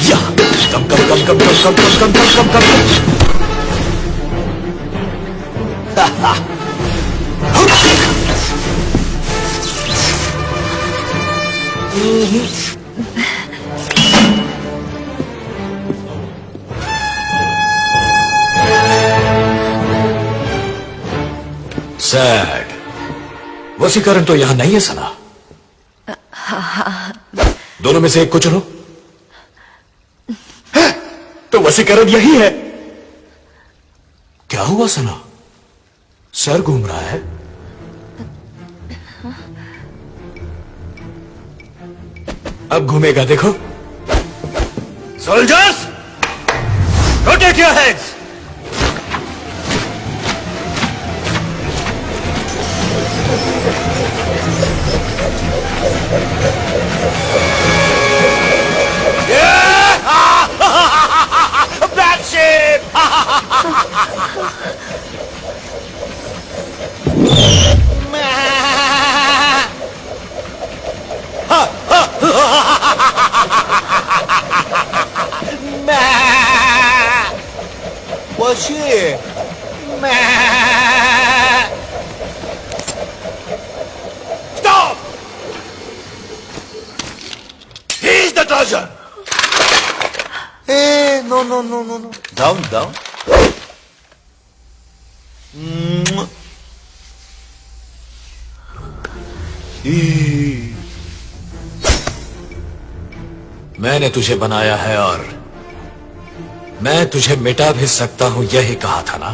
या कम कम कम कम कम कम कम कम कम कम सैड वसीकरण तो यहां नहीं है सना। दोनों में से एक को चुनो। तो वसीकरण यही है। क्या हुआ सना? सर घूम रहा है। अब घूमेगा देखो। Soldiers rotate your heads. Black sheep! What's here? Stop! He's the Trojan! Hey, no. Down. मैंने तुझे बनाया है और मैं तुझे मिटा भी सकता हूं, यही कहा था ना।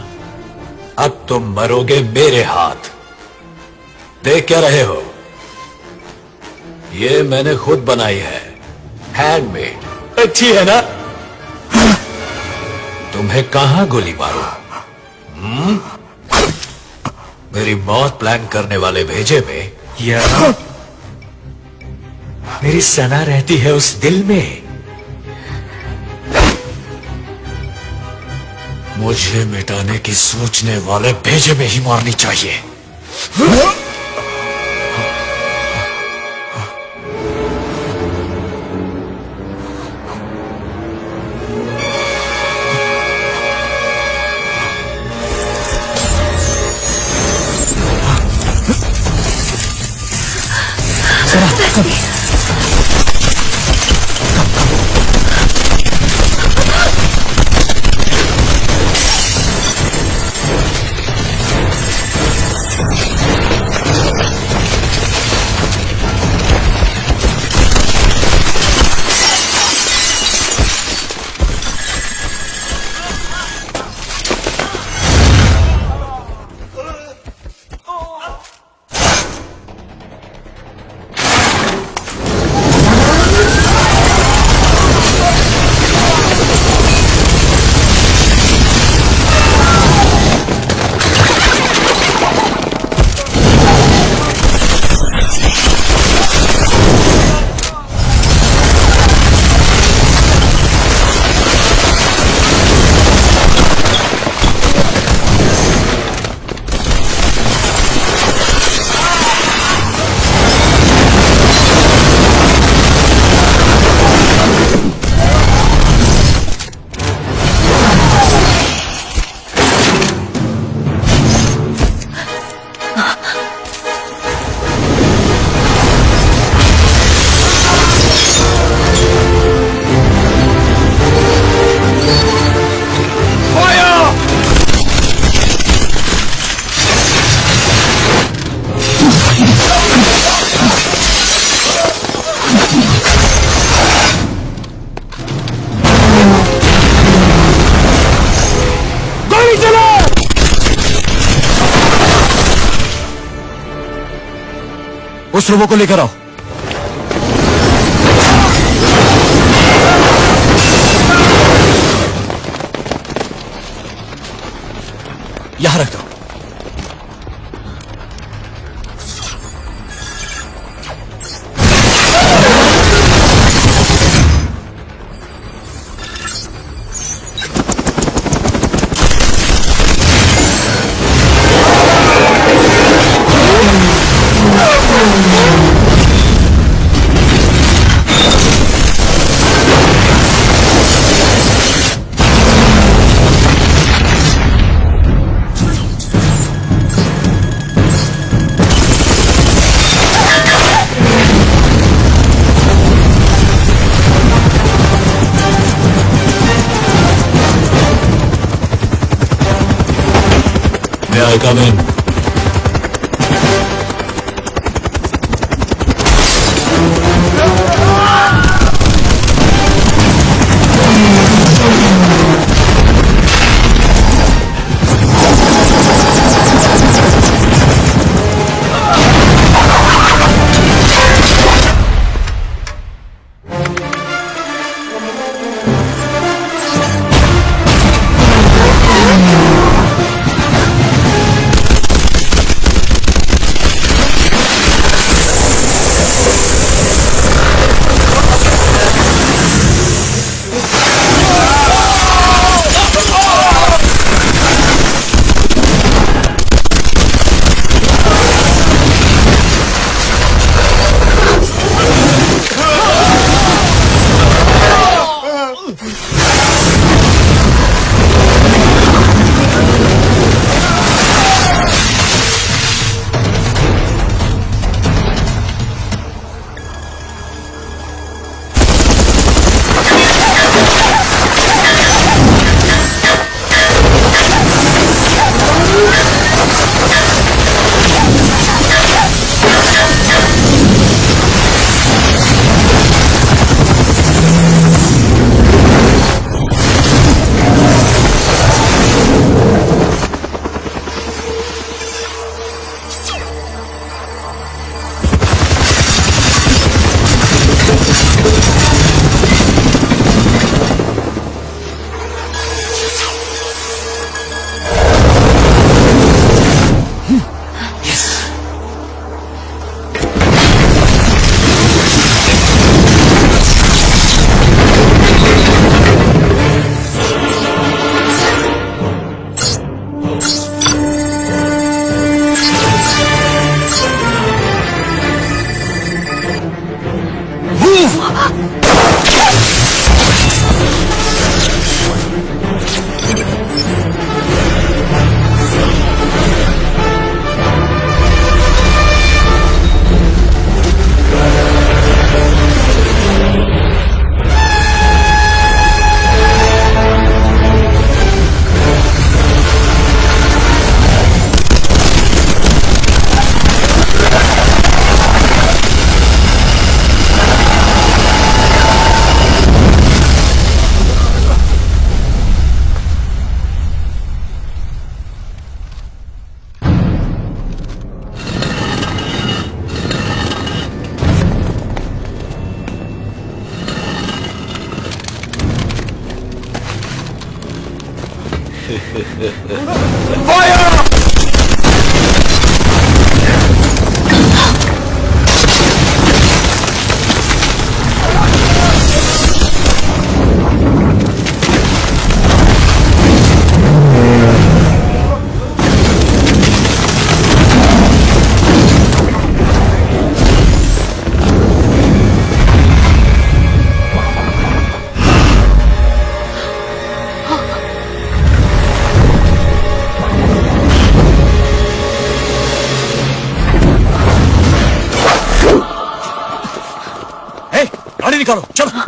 अब तुम मरोगे मेरे हाथ। देख क्या रहे हो? ये मैंने खुद बनाई है, हैंडमेड। अच्छी है ना? तुम्हें कहां गोली मारो? मेरी मौत प्लान करने वाले भेजे में या मेरी सना रहती है उस दिल में। मुझे मिटाने की सोचने वाले भेजे में ही मारनी चाहिए। उस रोबो को लेकर आओ। यहां रख दो। may come in? गाड़ी निकालो चलो।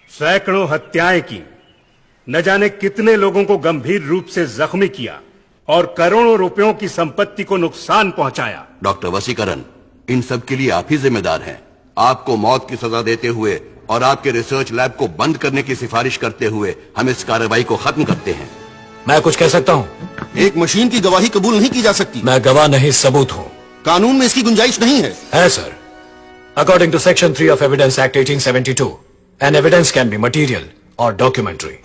सैकड़ों हत्याएं की, न जाने कितने लोगों को गंभीर रूप से जख्मी किया और करोड़ों रुपयों की संपत्ति को नुकसान पहुंचाया। डॉक्टर वसीकरण, इन सब के लिए आप ही जिम्मेदार हैं। आपको मौत की सजा देते हुए और आपके रिसर्च लैब को बंद करने की सिफारिश करते हुए हम इस कार्रवाई को खत्म करते हैं। मैं कुछ कह सकता हूँ? एक मशीन की गवाही कबूल नहीं की जा सकती। मैं गवाह नहीं, सबूत हूँ। कानून में इसकी गुंजाइश नहीं है sir. According to section 3 of evidence act 1872, an evidence can be material और डॉक्यूमेंट्री।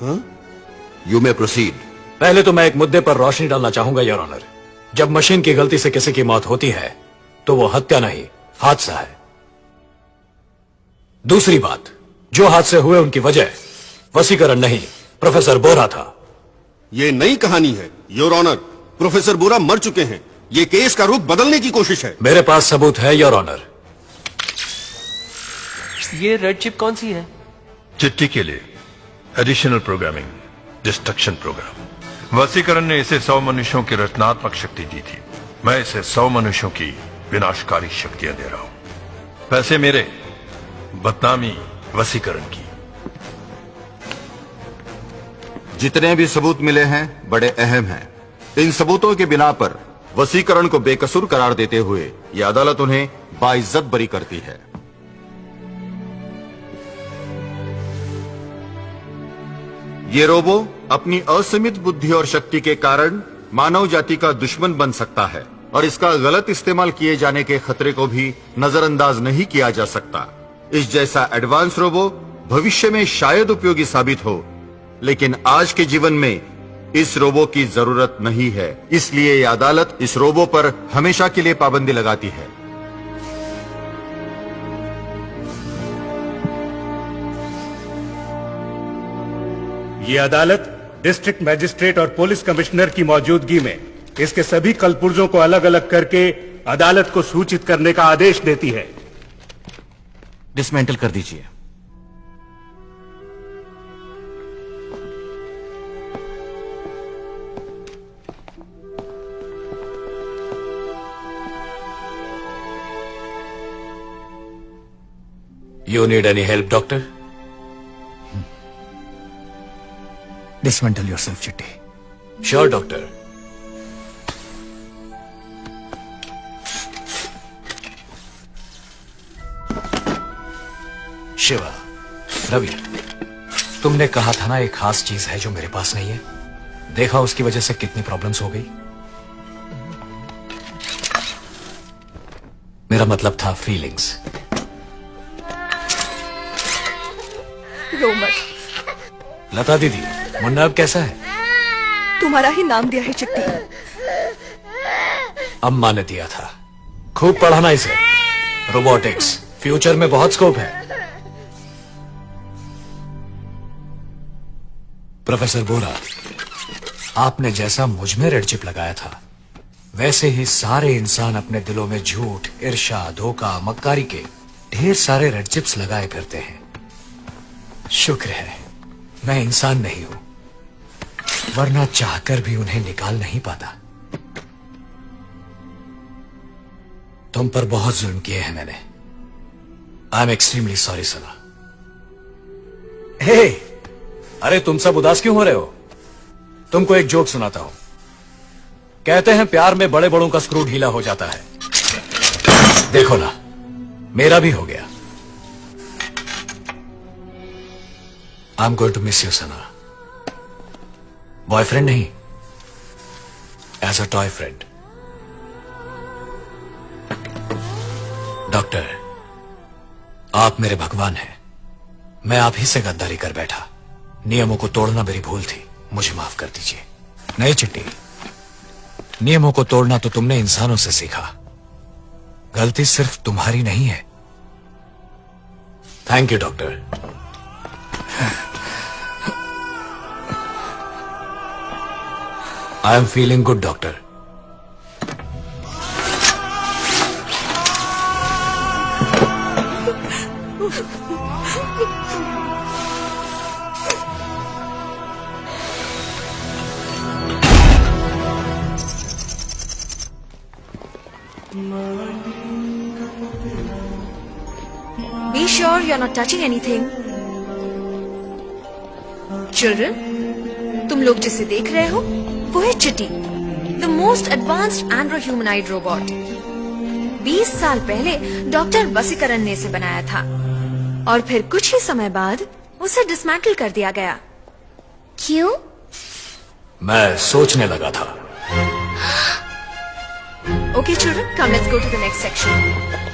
You may proceed. पहले तो मैं एक मुद्दे पर रोशनी डालना चाहूंगा योर ऑनर। जब मशीन की गलती से किसी की मौत होती है तो वो हत्या नहीं, हादसा है। दूसरी बात, जो हादसे हुए उनकी वजह वसीकरण नहीं, प्रोफेसर बोरा था। ये नई कहानी है योर ऑनर। प्रोफेसर बोरा मर चुके हैं। ये केस का रुख बदलने की कोशिश है। मेरे पास सबूत है योर ऑनर। ये रेड चिप कौन सी है? चिट्ठी के लिए एडिशनल प्रोग्रामिंग, डिस्ट्रक्शन प्रोग्राम। वसीकरण ने इसे 100 मनुष्यों की रचनात्मक शक्ति दी थी। मैं इसे 100 मनुष्यों की विनाशकारी शक्तियां दे रहा हूं। पैसे मेरे, बदनामी वसीकरण की। जितने भी सबूत मिले हैं बड़े अहम हैं। इन सबूतों के बिना पर वसीकरण को बेकसूर करार देते हुए यह अदालत उन्हें बाइज्जत बरी करती है। ये रोबो अपनी असीमित बुद्धि और शक्ति के कारण मानव जाति का दुश्मन बन सकता है और इसका गलत इस्तेमाल किए जाने के खतरे को भी नजरअंदाज नहीं किया जा सकता। इस जैसा एडवांस रोबो भविष्य में शायद उपयोगी साबित हो, लेकिन आज के जीवन में इस रोबो की जरूरत नहीं है। इसलिए यह अदालत इस रोबो पर हमेशा के लिए पाबंदी लगाती है। ये अदालत डिस्ट्रिक्ट मैजिस्ट्रेट और पुलिस कमिश्नर की मौजूदगी में इसके सभी कलपुर्जों को अलग अलग करके अदालत को सूचित करने का आदेश देती है। डिसमेंटल कर दीजिए। You need any help, doctor? Dismantle yourself, Chitti. Sure, doctor. Shiva, Ravi, तुमने कहा था ना एक खास चीज है जो मेरे पास नहीं है। देखा उसकी वजह से कितनी प्रॉब्लम्स हो गई। मेरा मतलब था फीलिंग्स। रो मत। लता दीदी, मुन्ना अब कैसा है? तुम्हारा ही नाम दिया है चिट्टी। अम्मा ने दिया था। खूब पढ़ाना इसे। रोबोटिक्स, फ्यूचर में बहुत स्कोप है। प्रोफेसर बोरा, आपने जैसा मुझ में रेड चिप लगाया था, वैसे ही सारे इंसान अपने दिलों में झूठ, ईर्ष्या, धोखा, मक्कारी के ढेर सारे रेड चिप्स लगाए करते हैं। शुक्र है मैं इंसान नहीं हूं, वरना चाहकर भी उन्हें निकाल नहीं पाता। तुम पर बहुत जुल्म किए हैं मैंने। आई एम एक्सट्रीमली सॉरी सना। हे, अरे तुम सब उदास क्यों हो रहे हो? तुमको एक जोक सुनाता हूं। कहते हैं प्यार में बड़े बड़ों का स्क्रू ढीला हो जाता है। देखो ना, मेरा भी हो गया। I am going to miss you Sana. Boyfriend नहीं, as a toy friend. Doctor, आप मेरे भगवान हैं। मैं आप ही से गद्दारी कर बैठा। नियमों को तोड़ना मेरी भूल थी, मुझे माफ कर दीजिए। नहीं चिट्टी, नियमों को तोड़ना तो तुमने इंसानों से सीखा, गलती सिर्फ तुम्हारी नहीं है। Thank you doctor. I am feeling good doctor. Be sure you're not touching anything. Children, तुम लोग जिसे देख रहे हो वो है चिट्टी, the most advanced Andrew-humanoid robot. 20 साल पहले डॉक्टर वसीकरण ने इसे बनाया था और फिर कुछ ही समय बाद उसे डिसमेंटल कर दिया गया। क्यों? मैं सोचने लगा था। Okay children, come let's go to the next section.